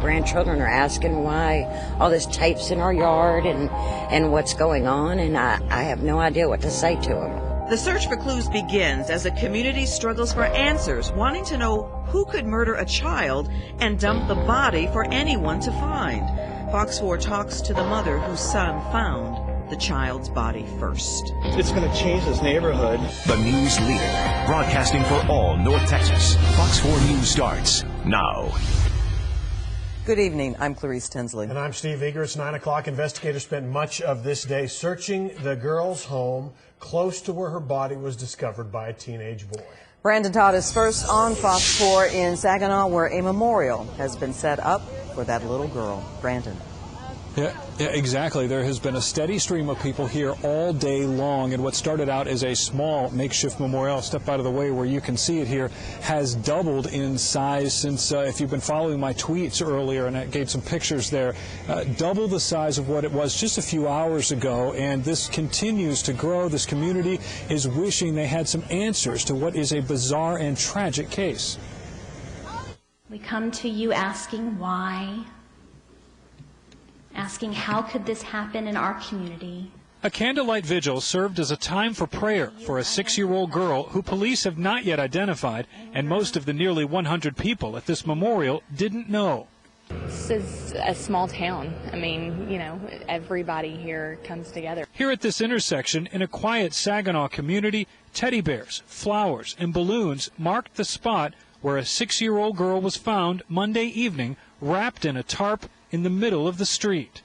grandchildren are asking why all this tape's in our yard and what's going on, and I have no idea what to say to them. The search for clues begins as the community struggles for answers, wanting to know who could murder a child and dump the body for anyone to find. Fox 4 talks to the mother whose son found the child's body first. It's going to change this neighborhood. The news leader, broadcasting for all North Texas. Fox 4 News starts now. Good evening. I'm Clarice Tinsley. And I'm Steve Eager. It's 9 o'clock. Investigators spent much of this day searching the girl's home close to where her body was discovered by a teenage boy. Brandon Todd is first on Fox 4 in Saginaw, where a memorial has been set up for that little girl. Brandon. Yeah, exactly. There has been a steady stream of people here all day long, and what started out as a small makeshift memorial, step out of the way where you can see it here, has doubled in size since, if you've been following my tweets earlier, and I gave some pictures there, double the size of what it was just a few hours ago, and this continues to grow. This community is wishing they had some answers to what is a bizarre and tragic case. We come to you asking why, asking how could this happen in our community. A candlelight vigil served as a time for prayer for a 6-year-old girl who police have not yet identified, and most of the nearly 100 people at this memorial didn't know. This is a small town. I mean, you know, everybody here comes together. Here at this intersection in a quiet Saginaw community, teddy bears, flowers, and balloons marked the spot where a 6-year-old girl was found Monday evening wrapped in a tarp in the middle of the street.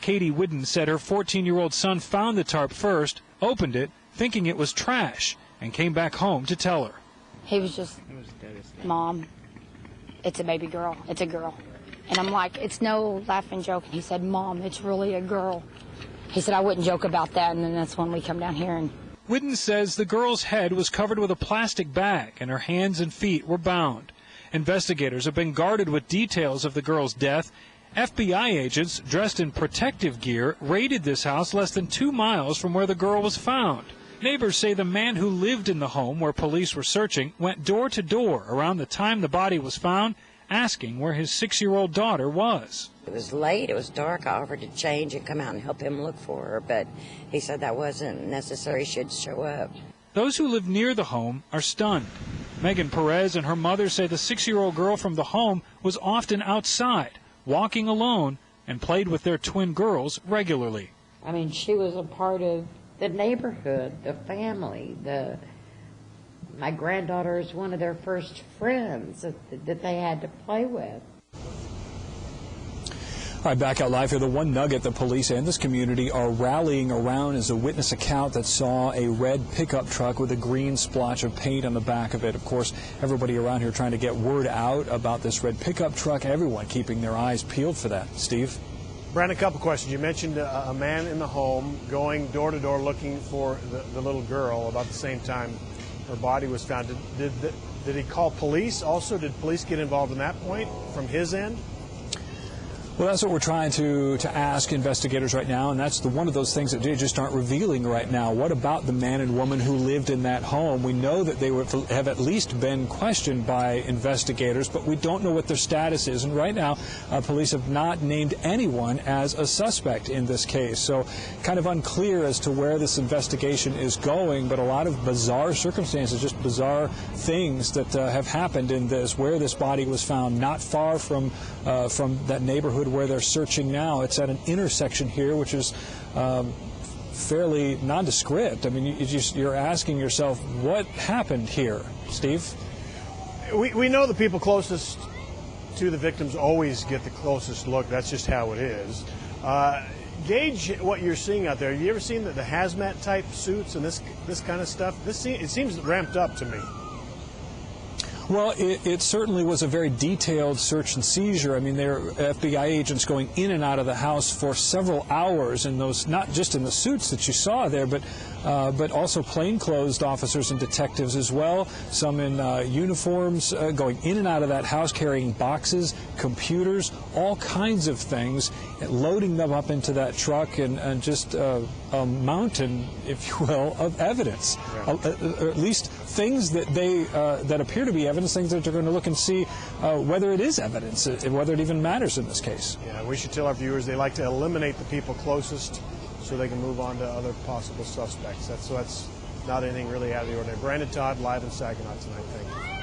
Katie Whidden said her 14-year-old son found the tarp first, opened it, thinking it was trash, and came back home to tell her. He was just, Mom, it's a baby girl. It's a girl. And I'm like, it's no laughing joke. He said, Mom, it's really a girl. He said, I wouldn't joke about that, and then that's when we come down here. And Whidden says the girl's head was covered with a plastic bag, and her hands and feet were bound. Investigators have been guarded with details of the girl's death. FBI agents dressed in protective gear raided this house less than 2 miles from where the girl was found. Neighbors say the man who lived in the home where police were searching went door to door around the time the body was found, asking where his 6-year-old daughter was. It was late, it was dark. I offered to change and come out and help him look for her, but he said that wasn't necessary, she'd show up. Those who live near the home are stunned. Megan Perez and her mother say the 6-year-old girl from the home was often outside, walking alone, and played with their twin girls regularly. I mean, she was a part of the neighborhood, the family. My granddaughter is one of their first friends that they had to play with. All right, back out live here. The one nugget the police and this community are rallying around is a witness account that saw a red pickup truck with a green splotch of paint on the back of it. Of course, everybody around here trying to get word out about this red pickup truck. Everyone keeping their eyes peeled for that. Steve? Brandon, a couple questions. You mentioned a man in the home going door to door looking for the little girl about the same time her body was found. Did he call police also? Did police get involved in that point from his end? Well, that's what we're trying to ask investigators right now, and that's one of those things that they just aren't revealing right now. What about the man and woman who lived in that home? We know that they have at least been questioned by investigators, but we don't know what their status is. And right now, police have not named anyone as a suspect in this case. So kind of unclear as to where this investigation is going, but a lot of bizarre circumstances, just bizarre things that have happened in this, where this body was found not far from that neighborhood where they're searching now. It's at an intersection here, which is fairly nondescript. I mean, you're asking yourself, what happened here, Steve? We know the people closest to the victims always get the closest look. That's just how it is. Gauge what you're seeing out there. Have you ever seen the hazmat type suits and this kind of stuff? It seems ramped up to me. Well, it certainly was a very detailed search and seizure. I mean, there are FBI agents going in and out of the house for several hours, and those not just in the suits that you saw there, but also plainclothes officers and detectives as well. Some in uniforms going in and out of that house, carrying boxes, computers, all kinds of things, and loading them up into that truck, and just a mountain, if you will, of evidence, or at least things that that appear to be evidence, things that they're going to look and see whether it is evidence, whether it even matters in this case. Yeah, we should tell our viewers they like to eliminate the people closest so they can move on to other possible suspects. That's not anything really out of the ordinary. Brandon Todd, live in Saginaw tonight. Thank you.